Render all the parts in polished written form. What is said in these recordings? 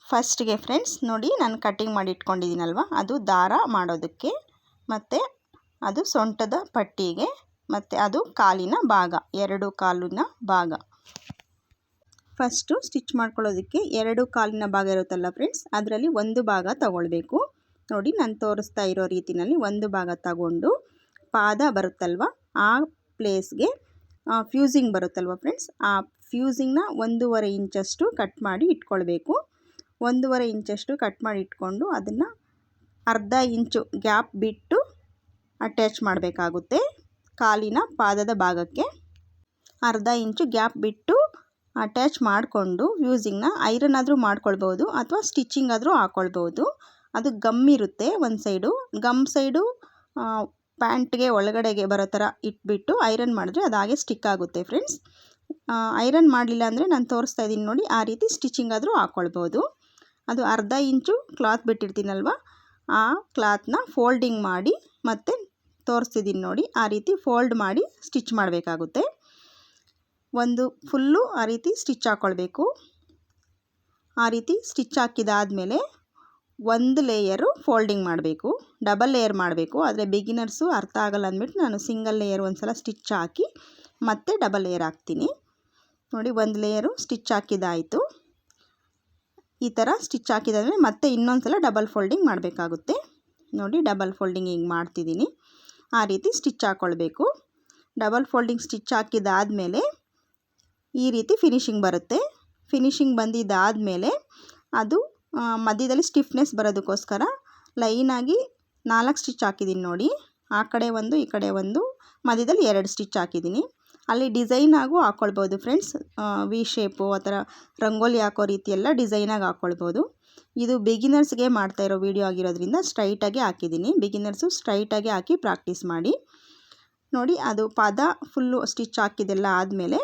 ಫಸ್ಟ್ಗೆ ಫ್ರೆಂಡ್ಸ್ ನೋಡಿ ನಾನು ಕಟ್ಟಿಂಗ್ ಮಾಡಿ ಇಟ್ಕೊಂಡಿದ್ದೀನಲ್ವ, ಅದು ದಾರ ಮಾಡೋದಕ್ಕೆ, ಮತ್ತು ಅದು ಸೊಂಟದ ಪಟ್ಟಿಗೆ, ಮತ್ತು ಅದು ಕಾಲಿನ ಭಾಗ, 2 ಕಾಲಿನ ಭಾಗ. ಫಸ್ಟು ಸ್ಟಿಚ್ ಮಾಡ್ಕೊಳ್ಳೋದಕ್ಕೆ 2 ಕಾಲಿನ ಭಾಗ ಇರುತ್ತಲ್ಲ ಫ್ರೆಂಡ್ಸ್, ಅದರಲ್ಲಿ ಒಂದು ಭಾಗ ತಗೊಳ್ಬೇಕು. ನೋಡಿ ನಾನು ತೋರಿಸ್ತಾ ಇರೋ ರೀತಿಯಲ್ಲಿ ಒಂದು ಭಾಗ ತಗೊಂಡು ಪಾದ ಬರುತ್ತಲ್ವ ಆ ಪ್ಲೇಸ್ಗೆ ಫ್ಯೂಸಿಂಗ್ ಬರುತ್ತಲ್ವ ಫ್ರೆಂಡ್ಸ್, ಆ ಫ್ಯೂಸಿಂಗ್ನ 1.5 ಇಂಚಷ್ಟು ಕಟ್ ಮಾಡಿ ಇಟ್ಕೊಳ್ಬೇಕು. 1.5 ಇಂಚಷ್ಟು ಕಟ್ ಮಾಡಿ ಇಟ್ಕೊಂಡು ಅದನ್ನು ಅರ್ಧ ಇಂಚು ಗ್ಯಾಪ್ ಬಿಟ್ಟು ಅಟ್ಯಾಚ್ ಮಾಡಬೇಕಾಗುತ್ತೆ. ಕಾಲಿನ ಪಾದದ ಭಾಗಕ್ಕೆ ಅರ್ಧ ಇಂಚು ಗ್ಯಾಪ್ ಬಿಟ್ಟು ಅಟ್ಯಾಚ್ ಮಾಡಿಕೊಂಡು ಫ್ಯೂಸಿಂಗ್ನ ಐರನ್ ಆದರೂ ಮಾಡ್ಕೊಳ್ಬೋದು ಅಥವಾ ಸ್ಟಿಚಿಂಗ್ ಆದರೂ ಹಾಕ್ಕೊಳ್ಬೋದು. ಅದು ಗಮ್ ಇರುತ್ತೆ ಒಂದು ಸೈಡು, ಗಮ್ ಸೈಡು ಪ್ಯಾಂಟ್ಗೆ ಒಳಗಡೆಗೆ ಬರೋ ಥರ ಇಟ್ಬಿಟ್ಟು ಐರನ್ ಮಾಡಿದ್ರೆ ಅದು ಹಾಗೆ ಸ್ಟಿಕ್ ಆಗುತ್ತೆ ಫ್ರೆಂಡ್ಸ್. ಐರನ್ ಮಾಡಲಿಲ್ಲ ಅಂದರೆ ನಾನು ತೋರಿಸ್ತಾ ಇದ್ದೀನಿ ನೋಡಿ, ಆ ರೀತಿ ಸ್ಟಿಚಿಂಗ್ ಆದರೂ ಹಾಕ್ಕೊಳ್ಬೋದು. ಅದು ಅರ್ಧ ಇಂಚು ಕ್ಲಾತ್ ಬಿಟ್ಟಿರ್ತೀನಲ್ವ, ಆ ಕ್ಲಾತ್ನ ಫೋಲ್ಡಿಂಗ್ ಮಾಡಿ ಮತ್ತೆ ತೋರಿಸ್ತಿದ್ದೀನಿ ನೋಡಿ, ಆ ರೀತಿ ಫೋಲ್ಡ್ ಮಾಡಿ ಸ್ಟಿಚ್ ಮಾಡಬೇಕಾಗುತ್ತೆ. ಒಂದು ಫುಲ್ಲು ಆ ರೀತಿ ಸ್ಟಿಚ್ ಹಾಕ್ಕೊಳ್ಬೇಕು. ಆ ರೀತಿ ಸ್ಟಿಚ್ ಹಾಕಿದಾದಮೇಲೆ ಒಂದು ಲೇಯರು ಫೋಲ್ಡಿಂಗ್ ಮಾಡಬೇಕು, ಡಬಲ್ ಲೇಯರ್ ಮಾಡಬೇಕು. ಆದರೆ ಬಿಗಿನರ್ಸು ಅರ್ಥ ಆಗಲ್ಲ ಅಂದ್ಬಿಟ್ಟು ನಾನು ಸಿಂಗಲ್ ಲೇಯರ್ ಒಂದು ಸಲ ಸ್ಟಿಚ್ ಹಾಕಿ ಮತ್ತೆ ಡಬಲ್ ಲೇಯರ್ ಹಾಕ್ತೀನಿ. ನೋಡಿ ಒಂದು ಲೇಯರು ಸ್ಟಿಚ್ ಹಾಕಿದ್ದಾಯಿತು. ಈ ಥರ ಸ್ಟಿಚ್ ಹಾಕಿದಾದರೆ ಮತ್ತೆ ಇನ್ನೊಂದು ಸಲ ಡಬಲ್ ಫೋಲ್ಡಿಂಗ್ ಮಾಡಬೇಕಾಗುತ್ತೆ. ನೋಡಿ ಡಬಲ್ ಫೋಲ್ಡಿಂಗ್ ಹಿಂಗೆ ಮಾಡ್ತಿದ್ದೀನಿ. ಆ ರೀತಿ ಸ್ಟಿಚ್ ಹಾಕ್ಕೊಳ್ಬೇಕು. ಡಬಲ್ ಫೋಲ್ಡಿಂಗ್ ಸ್ಟಿಚ್ ಹಾಕಿದ್ದಾದಮೇಲೆ ಈ ರೀತಿ ಫಿನಿಶಿಂಗ್ ಬರುತ್ತೆ. ಫಿನಿಶಿಂಗ್ ಬಂದಿದ್ದಾದಮೇಲೆ ಅದು ಮಧ್ಯದಲ್ಲಿ ಸ್ಟಿಫ್ನೆಸ್ ಬರೋದಕ್ಕೋಸ್ಕರ ಲೈನಾಗಿ 4 ಸ್ಟಿಚ್ ಹಾಕಿದ್ದೀನಿ ನೋಡಿ. ಆ ಕಡೆ ಒಂದು ಈ ಕಡೆ ಒಂದು, ಮಧ್ಯದಲ್ಲಿ 2 ಸ್ಟಿಚ್ ಹಾಕಿದ್ದೀನಿ. ಅಲ್ಲಿ ಡಿಸೈನ್ ಆಗು ಹಾಕ್ಕೊಳ್ಬೋದು ಫ್ರೆಂಡ್ಸ್, ವಿ ಶೇಪು ಆ ಥರ ರಂಗೋಲಿ ಹಾಕೋ ರೀತಿಯೆಲ್ಲ ಡಿಸೈನಾಗಿ ಹಾಕ್ಕೊಳ್ಬೋದು. ಇದು ಬಿಗಿನರ್ಸ್ಗೆ ಮಾಡ್ತಾ ಇರೋ ವಿಡಿಯೋ ಆಗಿರೋದ್ರಿಂದ ಸ್ಟ್ರೈಟಾಗಿ ಹಾಕಿದ್ದೀನಿ. ಬಿಗಿನರ್ಸು ಸ್ಟ್ರೈಟಾಗಿ ಹಾಕಿ ಪ್ರಾಕ್ಟೀಸ್ ಮಾಡಿ. ನೋಡಿ ಅದು ಪಾದ ಫುಲ್ಲು ಸ್ಟಿಚ್ ಹಾಕಿದೆಲ್ಲ ಆದಮೇಲೆ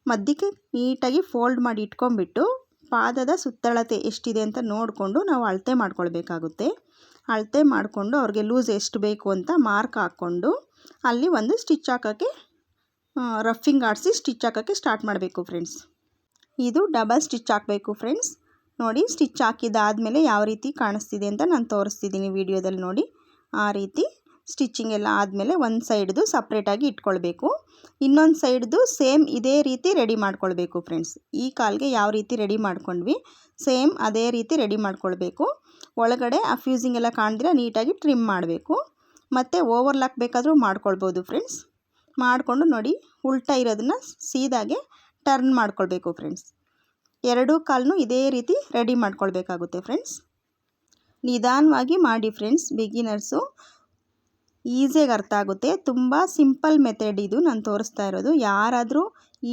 ಮಧ್ಯಕ್ಕೆ ನೀಟಾಗಿ ಫೋಲ್ಡ್ ಮಾಡಿ ಇಟ್ಕೊಂಡ್ಬಿಟ್ಟು ಪಾದದ ಸುತ್ತಳತೆ ಎಷ್ಟಿದೆ ಅಂತ ನೋಡಿಕೊಂಡು ನಾವು ಅಳತೆ ಮಾಡ್ಕೊಳ್ಬೇಕಾಗುತ್ತೆ. ಅಳತೆ ಮಾಡಿಕೊಂಡು ಅವ್ರಿಗೆ ಲೂಸ್ ಎಷ್ಟು ಬೇಕು ಅಂತ ಮಾರ್ಕ್ ಹಾಕ್ಕೊಂಡು ಅಲ್ಲಿ ಒಂದು ಸ್ಟಿಚ್ ಹಾಕೋಕ್ಕೆ ರಫಿಂಗ್ ಆಡಿಸಿ ಸ್ಟಿಚ್ ಹಾಕೋಕ್ಕೆ ಸ್ಟಾರ್ಟ್ ಮಾಡಬೇಕು ಫ್ರೆಂಡ್ಸ್. ಇದು ಡಬಲ್ ಸ್ಟಿಚ್ ಹಾಕಬೇಕು ಫ್ರೆಂಡ್ಸ್. ನೋಡಿ ಸ್ಟಿಚ್ ಹಾಕಿದ್ದಾದಮೇಲೆ ಯಾವ ರೀತಿ ಕಾಣಿಸ್ತಿದೆ ಅಂತ ನಾನು ತೋರಿಸ್ತಿದ್ದೀನಿ ವಿಡಿಯೋದಲ್ಲಿ ನೋಡಿ. ಆ ರೀತಿ ಸ್ಟಿಚಿಂಗ್ ಎಲ್ಲ ಆದಮೇಲೆ ಒಂದು ಸೈಡ್ದು ಸಪ್ರೇಟಾಗಿ ಇಟ್ಕೊಳ್ಬೇಕು. ಇನ್ನೊಂದು ಸೈಡ್ದು ಸೇಮ್ ಇದೇ ರೀತಿ ರೆಡಿ ಮಾಡ್ಕೊಳ್ಬೇಕು ಫ್ರೆಂಡ್ಸ್. ಈ ಕಾಲ್ಗೆ ಯಾವ ರೀತಿ ರೆಡಿ ಮಾಡ್ಕೊಂಡ್ವಿ ಸೇಮ್ ಅದೇ ರೀತಿ ರೆಡಿ ಮಾಡ್ಕೊಳ್ಬೇಕು. ಒಳಗಡೆ ಆ ಫ್ಯೂಸಿಂಗ್ ಎಲ್ಲ ಕಾಣ್ದಿರ ನೀಟಾಗಿ ಟ್ರಿಮ್ ಮಾಡಬೇಕು. ಮತ್ತು ಓವರ್ಲಾಕ್ ಬೇಕಾದರೂ ಮಾಡ್ಕೊಳ್ಬೋದು ಫ್ರೆಂಡ್ಸ್. ಮಾಡಿಕೊಂಡು ನೋಡಿ ಉಲ್ಟಾ ಇರೋದನ್ನು ಸೀದಾಗೆ ಟರ್ನ್ ಮಾಡ್ಕೊಳ್ಬೇಕು ಫ್ರೆಂಡ್ಸ್. 2 ಕಾಲನ್ನು ಇದೇ ರೀತಿ ರೆಡಿ ಮಾಡ್ಕೊಳ್ಬೇಕಾಗುತ್ತೆ ಫ್ರೆಂಡ್ಸ್. ನಿಧಾನವಾಗಿ ಮಾಡಿ ಫ್ರೆಂಡ್ಸ್, ಬಿಗಿನರ್ಸು ಈಸಿಯಾಗಿ ಅರ್ಥ ಆಗುತ್ತೆ. ತುಂಬ ಸಿಂಪಲ್ ಮೆಥಡ್ ಇದು ನಾನು ತೋರಿಸ್ತಾ ಇರೋದು. ಯಾರಾದರೂ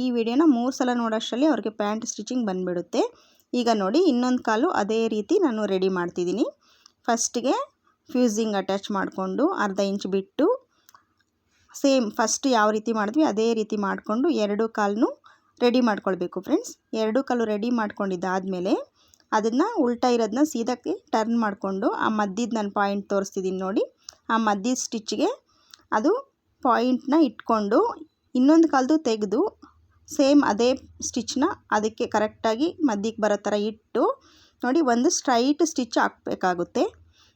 ಈ ವಿಡಿಯೋನ 3 ಸಲ ನೋಡೋಷ್ಟರಲ್ಲಿ ಅವ್ರಿಗೆ ಪ್ಯಾಂಟ್ ಸ್ಟಿಚಿಂಗ್ ಬಂದುಬಿಡುತ್ತೆ. ಈಗ ನೋಡಿ ಇನ್ನೊಂದು ಕಾಲು ಅದೇ ರೀತಿ ನಾನು ರೆಡಿ ಮಾಡ್ತಿದ್ದೀನಿ. ಫಸ್ಟಿಗೆ ಫ್ಯೂಸಿಂಗ್ ಅಟ್ಯಾಚ್ ಮಾಡಿಕೊಂಡು ಅರ್ಧ ಇಂಚ್ ಬಿಟ್ಟು ಸೇಮ್ ಫಸ್ಟ್ ಯಾವ ರೀತಿ ಮಾಡಿದ್ವಿ ಅದೇ ರೀತಿ ಮಾಡಿಕೊಂಡು 2 ಕಾಲನ್ನು ರೆಡಿ ಮಾಡ್ಕೊಳ್ಬೇಕು ಫ್ರೆಂಡ್ಸ್. 2 ಕಾಲು ರೆಡಿ ಮಾಡ್ಕೊಂಡಿದ್ದಾದಮೇಲೆ ಅದನ್ನು ಉಲ್ಟಾ ಇರೋದನ್ನ ಸೀದಕ್ಕೆ ಟರ್ನ್ ಮಾಡಿಕೊಂಡು ಆ ಮಧ್ಯದ ನಾನು ಪಾಯಿಂಟ್ ತೋರಿಸ್ತಿದ್ದೀನಿ ನೋಡಿ, ಆ ಮಧ್ಯದ ಸ್ಟಿಚ್ಗೆ ಅದು ಪಾಯಿಂಟ್ನ ಇಟ್ಕೊಂಡು ಇನ್ನೊಂದು ಕಾಲ್ದು ತೆಗೆದು ಸೇಮ್ ಅದೇ ಸ್ಟಿಚ್ನ ಅದಕ್ಕೆ ಕರೆಕ್ಟಾಗಿ ಮಧ್ಯಕ್ಕೆ ಬರೋ ಥರ ಇಟ್ಟು ನೋಡಿ ಒಂದು ಸ್ಟ್ರೈಟ್ ಸ್ಟಿಚ್ ಹಾಕಬೇಕಾಗುತ್ತೆ.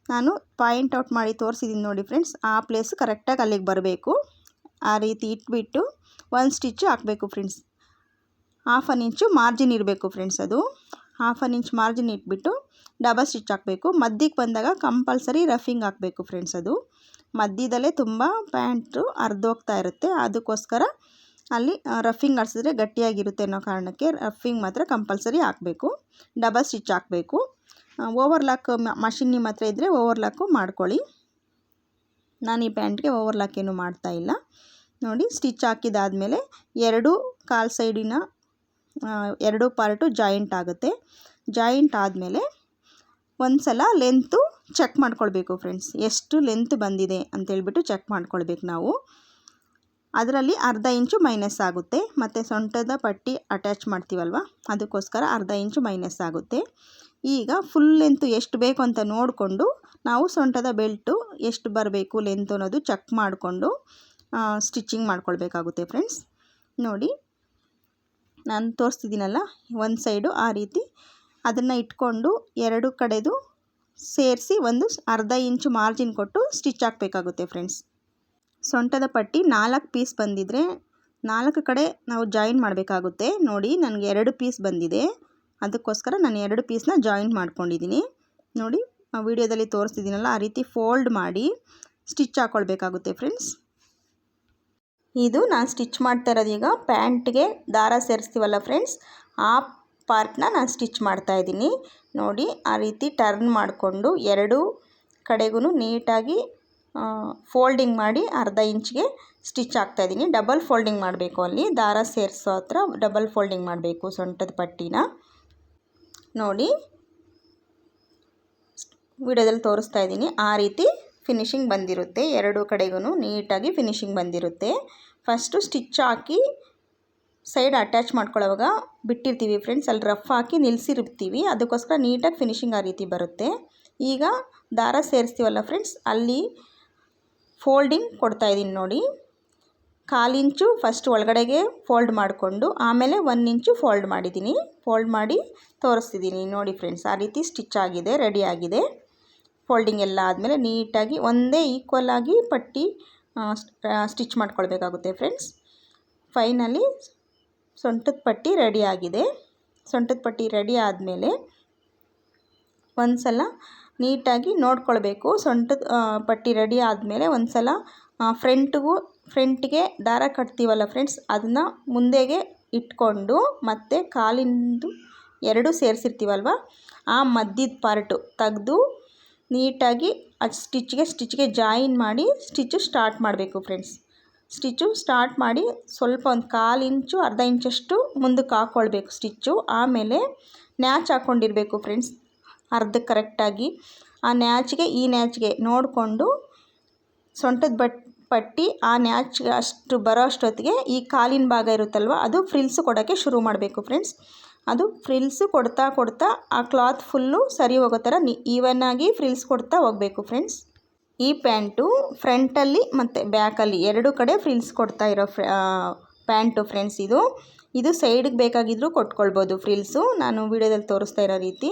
ನಾನು ಪಾಯಿಂಟ್ ಔಟ್ ಮಾಡಿ ತೋರಿಸಿದ್ದೀನಿ ನೋಡಿ ಫ್ರೆಂಡ್ಸ್, ಆ ಪ್ಲೇಸ್ ಕರೆಕ್ಟಾಗಿ ಅಲ್ಲಿಗೆ ಬರಬೇಕು. ಆ ರೀತಿ ಇಟ್ಬಿಟ್ಟು ಒಂದು ಸ್ಟಿಚ್ ಹಾಕಬೇಕು ಫ್ರೆಂಡ್ಸ್. 1/2 ಇಂಚು ಮಾರ್ಜಿನ್ ಇರಬೇಕು ಫ್ರೆಂಡ್ಸ್. ಅದು 1/2 ಇಂಚ್ ಮಾರ್ಜಿನ್ ಇಟ್ಬಿಟ್ಟು ಡಬಲ್ ಸ್ಟಿಚ್ ಹಾಕಬೇಕು. ಮಧ್ಯಕ್ಕೆ ಬಂದಾಗ ಕಂಪಲ್ಸರಿ ರಫಿಂಗ್ ಹಾಕಬೇಕು ಫ್ರೆಂಡ್ಸ್. ಅದು ಮಧ್ಯದಲ್ಲೇ ತುಂಬ ಪ್ಯಾಂಟು ಅರ್ಧೋಗ್ತಾ ಇರುತ್ತೆ, ಅದಕ್ಕೋಸ್ಕರ ಅಲ್ಲಿ ರಫಿಂಗ್ ಆಡಿಸಿದ್ರೆ ಗಟ್ಟಿಯಾಗಿರುತ್ತೆ ಅನ್ನೋ ಕಾರಣಕ್ಕೆ ರಫಿಂಗ್ ಮಾತ್ರ ಕಂಪಲ್ಸರಿ ಹಾಕಬೇಕು. ಡಬಲ್ ಸ್ಟಿಚ್ ಹಾಕಬೇಕು. ಓವರ್ಲಾಕ್ ಮಷಿನ್ ನಿಮ್ಮ ಹತ್ರ ಇದ್ದರೆ ಓವರ್ಲಾಕು ಮಾಡ್ಕೊಳ್ಳಿ. ನಾನು ಈ ಪ್ಯಾಂಟ್ಗೆ ಓವರ್ಲಾಕ್ ಏನು ಮಾಡ್ತಾಯಿಲ್ಲ. ನೋಡಿ ಸ್ಟಿಚ್ ಹಾಕಿದಾದಮೇಲೆ 2 ಕಾಲು ಸೈಡಿನ 2 ಪಾರ್ಟು ಜಾಯಿಂಟ್ ಆಗುತ್ತೆ. ಜಾಯಿಂಟ್ ಆದಮೇಲೆ ಒಂದು ಸಲ ಲೆಂತು ಚೆಕ್ ಮಾಡ್ಕೊಳ್ಬೇಕು ಫ್ರೆಂಡ್ಸ್, ಎಷ್ಟು ಲೆಂತ್ ಬಂದಿದೆ ಅಂತೇಳ್ಬಿಟ್ಟು ಚೆಕ್ ಮಾಡ್ಕೊಳ್ಬೇಕು ನಾವು. ಅದರಲ್ಲಿ ಅರ್ಧ ಇಂಚು ಮೈನಸ್ ಆಗುತ್ತೆ. ಮತ್ತು ಸೊಂಟದ ಪಟ್ಟಿ ಅಟ್ಯಾಚ್ ಮಾಡ್ತೀವಲ್ವ ಅದಕ್ಕೋಸ್ಕರ ಅರ್ಧ ಇಂಚು ಮೈನಸ್ ಆಗುತ್ತೆ. ಈಗ ಫುಲ್ ಲೆಂತು ಎಷ್ಟು ಬೇಕು ಅಂತ ನೋಡಿಕೊಂಡು ನಾವು ಸೊಂಟದ ಬೆಲ್ಟು ಎಷ್ಟು ಬರಬೇಕು ಲೆಂತ್ ಅನ್ನೋದು ಚೆಕ್ ಮಾಡಿಕೊಂಡು ಸ್ಟಿಚಿಂಗ್ ಮಾಡ್ಕೊಳ್ಬೇಕಾಗುತ್ತೆ ಫ್ರೆಂಡ್ಸ್. ನೋಡಿ ನಾನು ತೋರಿಸ್ತಿದ್ದೀನಲ್ಲ ಒಂದು ಸೈಡು ಆ ರೀತಿ ಅದನ್ನು ಇಟ್ಕೊಂಡು ಎರಡು ಕಡೆದು ಸೇರಿಸಿ ಒಂದು ಅರ್ಧ ಇಂಚು ಮಾರ್ಜಿನ್ ಕೊಟ್ಟು ಸ್ಟಿಚ್ ಹಾಕಬೇಕಾಗುತ್ತೆ ಫ್ರೆಂಡ್ಸ್. ಸೊಂಟದ ಪಟ್ಟಿ 4 ಪೀಸ್ ಬಂದಿದ್ದರೆ 4 ಕಡೆ ನಾವು ಜಾಯಿನ್ ಮಾಡಬೇಕಾಗುತ್ತೆ. ನೋಡಿ ನನಗೆ 2 ಪೀಸ್ ಬಂದಿದೆ, ಅದಕ್ಕೋಸ್ಕರ ನಾನು 2 ಪೀಸ್ನ ಜಾಯಿನ್ ಮಾಡ್ಕೊಂಡಿದ್ದೀನಿ. ನೋಡಿ ವಿಡಿಯೋದಲ್ಲಿ ತೋರಿಸ್ತಿದ್ದೀನಲ್ಲ, ಆ ರೀತಿ ಫೋಲ್ಡ್ ಮಾಡಿ ಸ್ಟಿಚ್ ಹಾಕ್ಕೊಳ್ಬೇಕಾಗುತ್ತೆ ಫ್ರೆಂಡ್ಸ್. ಇದು ನಾನು ಸ್ಟಿಚ್ ಮಾಡ್ತಾ ಇರೋದು ಈಗ ಪ್ಯಾಂಟ್ಗೆ ದಾರ ಸೇರಿಸ್ತೀವಲ್ಲ ಫ್ರೆಂಡ್ಸ್, ಆ ಪಾರ್ಟ್ನ ನಾನು ಸ್ಟಿಚ್ ಮಾಡ್ತಾಯಿದ್ದೀನಿ. ನೋಡಿ ಆ ರೀತಿ ಟರ್ನ್ ಮಾಡಿಕೊಂಡು ಎರಡು ಕಡೆಗೂ ನೀಟಾಗಿ ಫೋಲ್ಡಿಂಗ್ ಮಾಡಿ ಅರ್ಧ ಇಂಚ್ಗೆ ಸ್ಟಿಚ್ ಹಾಕ್ತಾಯಿದ್ದೀನಿ. ಡಬಲ್ ಫೋಲ್ಡಿಂಗ್ ಮಾಡಬೇಕು, ಅಲ್ಲಿ ದಾರ ಸೇರಿಸೋ ಹತ್ರ ಡಬಲ್ ಫೋಲ್ಡಿಂಗ್ ಮಾಡಬೇಕು ಸೊಂಟದ ಪಟ್ಟಿನ. ನೋಡಿ ವಿಡಿಯೋದಲ್ಲಿ ತೋರಿಸ್ತಾ ಇದ್ದೀನಿ, ಆ ರೀತಿ ಫಿನಿಶಿಂಗ್ ಬಂದಿರುತ್ತೆ. ಎರಡು ಕಡೆಗೂ ನೀಟಾಗಿ ಫಿನಿಶಿಂಗ್ ಬಂದಿರುತ್ತೆ. ಫಸ್ಟು ಸ್ಟಿಚ್ ಹಾಕಿ ಸೈಡ್ ಅಟ್ಯಾಚ್ ಮಾಡ್ಕೊಳ್ಳೋವಾಗ ಬಿಟ್ಟಿರ್ತೀವಿ ಫ್ರೆಂಡ್ಸ್, ಅಲ್ಲಿ ರಫ್ ಹಾಕಿ ನಿಲ್ಲಿಸಿರ್ತೀವಿ, ಅದಕ್ಕೋಸ್ಕರ ನೀಟಾಗಿ ಫಿನಿಶಿಂಗ್ ಆ ರೀತಿ ಬರುತ್ತೆ. ಈಗ ದಾರ ಸೇರಿಸ್ತೀವಲ್ಲ ಫ್ರೆಂಡ್ಸ್, ಅಲ್ಲಿ ಫೋಲ್ಡಿಂಗ್ ಕೊಡ್ತಾಯಿದ್ದೀನಿ. ನೋಡಿ 1/4 ಇಂಚು ಫಸ್ಟ್ ಒಳಗಡೆಗೆ ಫೋಲ್ಡ್ ಮಾಡಿಕೊಂಡು ಆಮೇಲೆ 1 ಇಂಚು ಫೋಲ್ಡ್ ಮಾಡಿದ್ದೀನಿ. ಫೋಲ್ಡ್ ಮಾಡಿ ತೋರಿಸ್ತಿದ್ದೀನಿ ನೋಡಿ ಫ್ರೆಂಡ್ಸ್, ಆ ರೀತಿ ಸ್ಟಿಚ್ ಆಗಿದೆ, ರೆಡಿ ಆಗಿದೆ. ಫೋಲ್ಡಿಂಗ್ ಎಲ್ಲ ಆದಮೇಲೆ ನೀಟಾಗಿ ಒಂದೇ ಈಕ್ವಲ್ ಆಗಿ ಪಟ್ಟಿ ಸ್ಟಿಚ್ ಮಾಡ್ಕೊಳ್ಬೇಕಾಗುತ್ತೆ ಫ್ರೆಂಡ್ಸ್. ಫೈನಲಿ ಸೊಂಟದ ಪಟ್ಟಿ ರೆಡಿ ಆಗಿದೆ. ಸೊಂಟದ ಪಟ್ಟಿ ರೆಡಿ ಆದಮೇಲೆ ಒಂದು ಸಲ ನೀಟಾಗಿ ನೋಡ್ಕೊಳ್ಬೇಕು. ಸೊಂಟದ ಪಟ್ಟಿ ರೆಡಿ ಆದಮೇಲೆ ಒಂದು ಸಲ ಫ್ರಂಟ್ಗೆ ದಾರ ಕಟ್ತೀವಲ್ಲ ಫ್ರೆಂಡ್ಸ್, ಅದನ್ನು ಮುಂದೆಗೆ ಇಟ್ಕೊಂಡು ಮತ್ತು ಕಾಲಿಂದು ಎರಡು ಸೇರಿಸಿರ್ತೀವಲ್ವ, ಆ ಮಧ್ಯದ ಪಾರ್ಟು ತೆಗೆದು ನೀಟಾಗಿ ಅದು ಸ್ಟಿಚ್ಗೆ ಜಾಯಿನ್ ಮಾಡಿ ಸ್ಟಿಚ್ಚು ಸ್ಟಾರ್ಟ್ ಮಾಡಬೇಕು ಫ್ರೆಂಡ್ಸ್. ಸ್ಟಿಚ್ಚು ಸ್ಟಾರ್ಟ್ ಮಾಡಿ ಸ್ವಲ್ಪ ಒಂದು 1/4 ಇಂಚು ಅರ್ಧ ಇಂಚಷ್ಟು ಮುಂದಕ್ಕೆ ಹಾಕ್ಕೊಳ್ಬೇಕು ಸ್ಟಿಚ್ಚು. ಆಮೇಲೆ ನ್ಯಾಚ್ ಹಾಕ್ಕೊಂಡಿರಬೇಕು ಫ್ರೆಂಡ್ಸ್, ಅರ್ಧಕ್ಕೆ ಕರೆಕ್ಟಾಗಿ. ಆ ನ್ಯಾಚ್ಗೆ ಈ ನ್ಯಾಚ್ಗೆ ನೋಡಿಕೊಂಡು ಸೊಂಟದ ಪಟ್ಟಿ ಆ ನ್ಯಾಚ್ ಅಷ್ಟು ಬರೋ ಅಷ್ಟೊತ್ತಿಗೆ ಈ ಕಾಲಿನ ಭಾಗ ಇರುತ್ತಲ್ವ, ಅದು ಫ್ರಿಲ್ಸು ಕೊಡೋಕ್ಕೆ ಶುರು ಮಾಡಬೇಕು ಫ್ರೆಂಡ್ಸ್. ಅದು ಫ್ರಿಲ್ಸು ಕೊಡ್ತಾ ಆ ಕ್ಲಾತ್ ಫುಲ್ಲು ಸರಿ ಹೋಗೋ ಥರ ಈವನ್ನಾಗಿ ಫ್ರಿಲ್ಸ್ ಕೊಡ್ತಾ ಹೋಗಬೇಕು ಫ್ರೆಂಡ್ಸ್. ಈ ಪ್ಯಾಂಟು ಫ್ರಂಟಲ್ಲಿ ಮತ್ತು ಬ್ಯಾಕಲ್ಲಿ ಎರಡು ಕಡೆ ಫ್ರಿಲ್ಸ್ ಕೊಡ್ತಾ ಇರೋ ಪ್ಯಾಂಟು ಫ್ರೆಂಡ್ಸ್. ಇದು ಸೈಡಿಗೆ ಬೇಕಾಗಿದ್ದರೂ ಕೊಟ್ಕೊಳ್ಬೋದು ಫ್ರಿಲ್ಸು. ನಾನು ವಿಡಿಯೋದಲ್ಲಿ ತೋರಿಸ್ತಾ ಇರೋ ರೀತಿ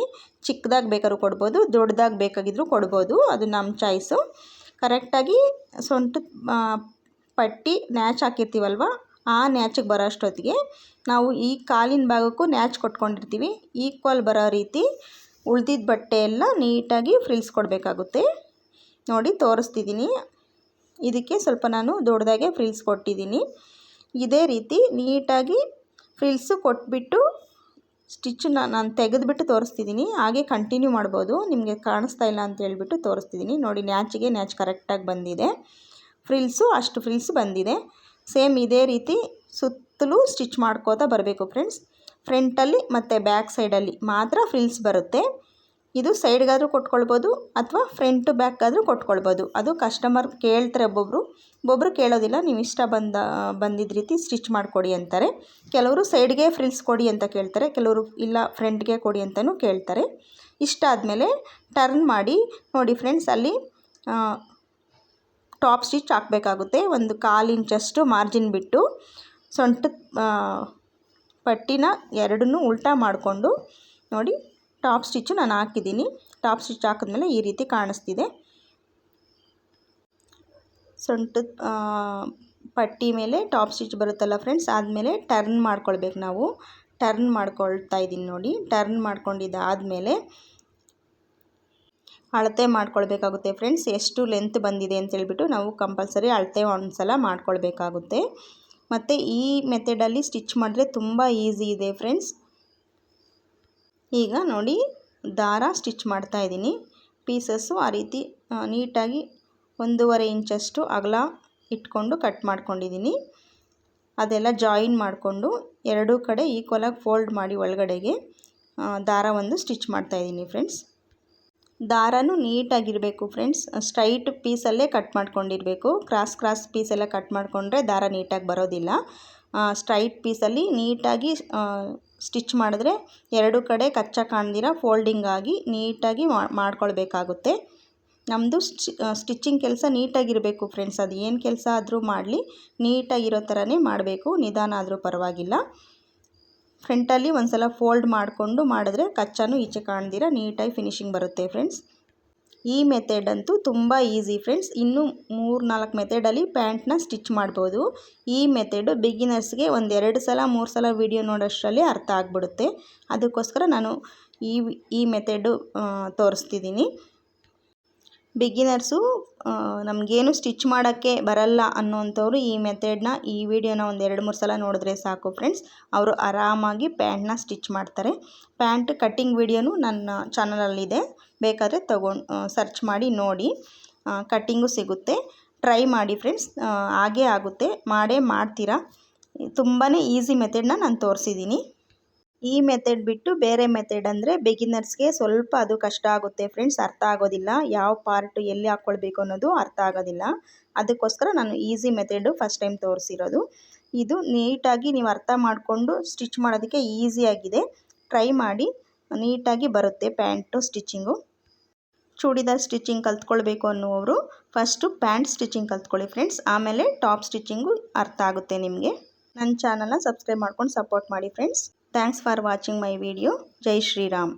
ಚಿಕ್ಕದಾಗಿ ಬೇಕಾದ್ರೂ ಕೊಡ್ಬೋದು, ದೊಡ್ಡದಾಗಿ ಬೇಕಾಗಿದ್ದರೂ ಕೊಡ್ಬೋದು, ಅದು ನಮ್ಮ ಚಾಯ್ಸು. ಕರೆಕ್ಟಾಗಿ ಸೊಂಟದ ಪಟ್ಟಿ ನ್ಯಾಚ್ ಹಾಕಿರ್ತೀವಲ್ವ, ಆ ನ್ಯಾಚಿಗೆ ಬರೋ ಅಷ್ಟೊತ್ತಿಗೆ ನಾವು ಈ ಕಾಲಿನ ಭಾಗಕ್ಕೂ ನ್ಯಾಚ್ ಕೊಟ್ಕೊಂಡಿರ್ತೀವಿ, ಈಕ್ವಲ್ ಬರೋ ರೀತಿ ಉಳ್ದಿದ್ದ ಬಟ್ಟೆ ಎಲ್ಲ ನೀಟಾಗಿ ಫ್ರಿಲ್ಸ್ ಕೊಡಬೇಕಾಗುತ್ತೆ. ನೋಡಿ ತೋರಿಸ್ತಿದ್ದೀನಿ, ಇದಕ್ಕೆ ಸ್ವಲ್ಪ ನಾನು ದೊಡ್ಡದಾಗೆ ಫ್ರಿಲ್ಸ್ ಕೊಟ್ಟಿದ್ದೀನಿ. ಇದೇ ರೀತಿ ನೀಟಾಗಿ ಫ್ರಿಲ್ಸು ಕೊಟ್ಬಿಟ್ಟು ಸ್ಟಿಚ್ಚನ್ನ ನಾನು ತೆಗೆದುಬಿಟ್ಟು ತೋರಿಸ್ತಿದ್ದೀನಿ. ಹಾಗೆ ಕಂಟಿನ್ಯೂ ಮಾಡ್ಬೋದು, ನಿಮಗೆ ಕಾಣಿಸ್ತಾ ಇಲ್ಲ ಅಂತ ಹೇಳ್ಬಿಟ್ಟು ತೋರಿಸ್ತಿದ್ದೀನಿ. ನೋಡಿ ನ್ಯಾಚ್ ಕರೆಕ್ಟಾಗಿ ಬಂದಿದೆ, ಫ್ರಿಲ್ಸು ಅಷ್ಟು ಫ್ರಿಲ್ಸ್ ಬಂದಿದೆ. ಸೇಮ್ ಇದೇ ರೀತಿ ಸುತ್ತಲೂ ಸ್ಟಿಚ್ ಮಾಡ್ಕೋತಾ ಬರಬೇಕು ಫ್ರೆಂಡ್ಸ್. ಫ್ರಂಟಲ್ಲಿ ಮತ್ತು ಬ್ಯಾಕ್ ಸೈಡಲ್ಲಿ ಮಾತ್ರ ಫ್ರಿಲ್ಸ್ ಬರುತ್ತೆ. ಇದು ಸೈಡ್ಗಾದರೂ ಕೊಟ್ಕೊಳ್ಬೋದು ಅಥವಾ ಫ್ರಂಟು ಬ್ಯಾಕ್ಗಾದರೂ ಕೊಟ್ಕೊಳ್ಬೋದು, ಅದು ಕಸ್ಟಮರ್ ಕೇಳ್ತಾರೆ. ಒಬ್ಬೊಬ್ಬರು ಕೇಳೋದಿಲ್ಲ, ನೀವು ಇಷ್ಟ ಬಂದಿದ್ದ ರೀತಿ ಸ್ಟಿಚ್ ಮಾಡಿಕೊಡಿ ಅಂತಾರೆ. ಕೆಲವರು ಸೈಡ್ಗೆ ಫ್ರಿಲ್ಸ್ ಕೊಡಿ ಅಂತ ಕೇಳ್ತಾರೆ, ಕೆಲವರು ಇಲ್ಲ ಫ್ರಂಟ್ಗೆ ಕೊಡಿ ಅಂತಲೂ ಕೇಳ್ತಾರೆ. ಇಷ್ಟ ಆದಮೇಲೆ ಟರ್ನ್ ಮಾಡಿ ನೋಡಿ ಫ್ರೆಂಡ್ಸ್, ಅಲ್ಲಿ ಟಾಪ್ ಸ್ಟಿಚ್ ಹಾಕಬೇಕಾಗುತ್ತೆ. ಒಂದು 1/4 ಇಂಚಷ್ಟು ಮಾರ್ಜಿನ್ ಬಿಟ್ಟು ಸೊಂಟದ ಪಟ್ಟಿನ ಎರಡನ್ನೂ ಉಲ್ಟಾ ಮಾಡಿಕೊಂಡು ನೋಡಿ ಟಾಪ್ ಸ್ಟಿಚ್ಚು ನಾನು ಹಾಕಿದ್ದೀನಿ. ಟಾಪ್ ಸ್ಟಿಚ್ ಹಾಕಿದ್ಮೇಲೆ ಈ ರೀತಿ ಕಾಣಿಸ್ತಿದೆ. ಸೊಂಟದ ಪಟ್ಟಿ ಮೇಲೆ ಟಾಪ್ ಸ್ಟಿಚ್ ಬರುತ್ತಲ್ಲ ಫ್ರೆಂಡ್ಸ್, ಆದಮೇಲೆ ಟರ್ನ್ ಮಾಡ್ಕೊಳ್ಬೇಕು. ನಾವು ಟರ್ನ್ ಮಾಡ್ಕೊಳ್ತಾ ಇದ್ದೀನಿ ನೋಡಿ. ಟರ್ನ್ ಮಾಡ್ಕೊಂಡಿದ್ದಾದಮೇಲೆ ಅಳತೆ ಮಾಡ್ಕೊಳ್ಬೇಕಾಗುತ್ತೆ ಫ್ರೆಂಡ್ಸ್, ಎಷ್ಟು ಲೆಂತ್ ಬಂದಿದೆ ಅಂತೇಳ್ಬಿಟ್ಟು ನಾವು ಕಂಪಲ್ಸರಿ ಅಳತೆ ಒಂದು ಸಲ ಮಾಡ್ಕೊಳ್ಬೇಕಾಗುತ್ತೆ. ಮತ್ತು ಈ ಮೆಥಡಲ್ಲಿ ಸ್ಟಿಚ್ ಮಾಡಿದ್ರೆ ತುಂಬ ಈಸಿ ಇದೆ ಫ್ರೆಂಡ್ಸ್. ಈಗ ನೋಡಿ ದಾರ ಸ್ಟಿಚ್ ಮಾಡ್ತಾ ಇದ್ದೀನಿ. ಪೀಸಸ್ಸು ಆ ರೀತಿ ನೀಟಾಗಿ 1.5 ಇಂಚಷ್ಟು ಅಗಲ ಇಟ್ಕೊಂಡು ಕಟ್ ಮಾಡ್ಕೊಂಡಿದ್ದೀನಿ. ಅದೆಲ್ಲ ಜಾಯಿನ್ ಮಾಡಿಕೊಂಡು ಎರಡೂ ಕಡೆ ಈಕ್ವಲಾಗಿ ಫೋಲ್ಡ್ ಮಾಡಿ ಒಳಗಡೆಗೆ ದಾರ ಒಂದು ಸ್ಟಿಚ್ ಮಾಡ್ತಾಯಿದ್ದೀನಿ ಫ್ರೆಂಡ್ಸ್. ದಾರನೂ ನೀಟಾಗಿರಬೇಕು ಫ್ರೆಂಡ್ಸ್, ಸ್ಟ್ರೈಟ್ ಪೀಸಲ್ಲೇ ಕಟ್ ಮಾಡ್ಕೊಂಡಿರಬೇಕು. ಕ್ರಾಸ್ ಪೀಸೆಲ್ಲ ಕಟ್ ಮಾಡಿಕೊಂಡ್ರೆ ದಾರ ನೀಟಾಗಿ ಬರೋದಿಲ್ಲ. ಸ್ಟ್ರೈಟ್ ಪೀಸಲ್ಲಿ ನೀಟಾಗಿ ಸ್ಟಿಚ್ ಮಾಡಿದ್ರೆ ಎರಡು ಕಡೆ ಕಚ್ಚಾ ಕಾಣ್ದಿರ ಫೋಲ್ಡಿಂಗ್ ಆಗಿ ನೀಟಾಗಿ ಮಾಡ್ಕೊಳ್ಬೇಕಾಗುತ್ತೆ. ನಮ್ಮದು ಸ್ಟಿಚ್ಚಿಂಗ್ ಕೆಲಸ ನೀಟಾಗಿರಬೇಕು ಫ್ರೆಂಡ್ಸ್, ಅದು ಏನು ಕೆಲಸ ಆದರೂ ಮಾಡಲಿ ನೀಟಾಗಿರೋ ಥರನೇ ಮಾಡಬೇಕು, ನಿಧಾನ ಆದರೂ ಪರವಾಗಿಲ್ಲ. ಫ್ರಂಟಲ್ಲಿ ಒಂದು ಸಲ ಫೋಲ್ಡ್ ಮಾಡಿಕೊಂಡು ಮಾಡಿದ್ರೆ ಕಚ್ಚನೂ ಈಚೆ ಕಾಣ್ದಿರ ನೀಟಾಗಿ ಫಿನಿಶಿಂಗ್ ಬರುತ್ತೆ ಫ್ರೆಂಡ್ಸ್. ಈ ಮೆಥಡ್ ಅಂತೂ ತುಂಬ ಈಸಿ ಫ್ರೆಂಡ್ಸ್. ಇನ್ನೂ 3-4 ಮೆಥಡಲ್ಲಿ ಪ್ಯಾಂಟ್ನ ಸ್ಟಿಚ್ ಮಾಡ್ಬೋದು. ಈ ಮೆಥಡು ಬಿಗಿನರ್ಸ್ಗೆ ಒಂದು 2 ಸಲ 3 ಸಲ ವೀಡಿಯೋ ನೋಡೋಷ್ಟರಲ್ಲಿ ಅರ್ಥ ಆಗಿಬಿಡುತ್ತೆ. ಅದಕ್ಕೋಸ್ಕರ ನಾನು ಈ ಮೆಥಡು ತೋರಿಸ್ತಿದ್ದೀನಿ. ಬಿಗಿನರ್ಸು ನಮಗೇನು ಸ್ಟಿಚ್ ಮಾಡೋಕ್ಕೆ ಬರಲ್ಲ ಅನ್ನೋಂಥವ್ರು ಈ ಮೆಥಡ್ನ ಈ ವಿಡಿಯೋನ ಒಂದು 2-3 ಸಲ ನೋಡಿದ್ರೆ ಸಾಕು ಫ್ರೆಂಡ್ಸ್. ಅವರು ಆರಾಮಾಗಿ ಪ್ಯಾಂಟ್ನ ಸ್ಟಿಚ್ ಮಾಡ್ತಾರೆ. ಪ್ಯಾಂಟ್ ಕಟ್ಟಿಂಗ್ ವಿಡಿಯೋನು ನನ್ನ ಚಾನಲಲ್ಲಿದೆ, ಬೇಕಾದರೆ ಸರ್ಚ್ ಮಾಡಿ ನೋಡಿ, ಕಟ್ಟಿಂಗು ಸಿಗುತ್ತೆ. ಟ್ರೈ ಮಾಡಿ ಫ್ರೆಂಡ್ಸ್, ಹಾಗೇ ಆಗುತ್ತೆ, ಮಾಡೇ ಮಾಡ್ತೀರಾ. ತುಂಬಾ ಈಸಿ ಮೆಥಡ್ನ ನಾನು ತೋರಿಸಿದ್ದೀನಿ. ಈ ಮೆಥಡ್ ಬಿಟ್ಟು ಬೇರೆ ಮೆಥಡ್ ಅಂದರೆ ಬಿಗಿನರ್ಸ್ಗೆ ಸ್ವಲ್ಪ ಅದು ಕಷ್ಟ ಆಗುತ್ತೆ ಫ್ರೆಂಡ್ಸ್, ಅರ್ಥ ಆಗೋದಿಲ್ಲ. ಯಾವ ಪಾರ್ಟ್ ಎಲ್ಲಿ ಹಾಕ್ಕೊಳ್ಬೇಕು ಅನ್ನೋದು ಅರ್ಥ ಆಗೋದಿಲ್ಲ. ಅದಕ್ಕೋಸ್ಕರ ನಾನು ಈಸಿ ಮೆಥಡು ಫಸ್ಟ್ ಟೈಮ್ ತೋರಿಸಿರೋದು. ಇದು ನೀಟಾಗಿ ನೀವು ಅರ್ಥ ಮಾಡಿಕೊಂಡು ಸ್ಟಿಚ್ ಮಾಡೋದಕ್ಕೆ ಈಸಿಯಾಗಿದೆ. ಟ್ರೈ ಮಾಡಿ, ನೀಟಾಗಿ ಬರುತ್ತೆ ಪ್ಯಾಂಟು ಸ್ಟಿಚಿಂಗು. ಚೂಡಿದಾರ್ ಸ್ಟಿಚಿಂಗ್ ಕಲ್ತ್ಕೊಳ್ಬೇಕು ಅನ್ನುವವರು ಫಸ್ಟು ಪ್ಯಾಂಟ್ ಸ್ಟಿಚಿಂಗ್ ಕಲ್ತ್ಕೊಳ್ಳಿ ಫ್ರೆಂಡ್ಸ್, ಆಮೇಲೆ ಟಾಪ್ ಸ್ಟಿಚಿಂಗು ಅರ್ಥ ಆಗುತ್ತೆ ನಿಮಗೆ. ನನ್ನ ಚಾನಲ್ನ ಸಬ್ಸ್ಕ್ರೈಬ್ ಮಾಡ್ಕೊಂಡು ಸಪೋರ್ಟ್ ಮಾಡಿ friends. Thanks for watching my video. ಜೈ ಶ್ರೀರಾಮ್.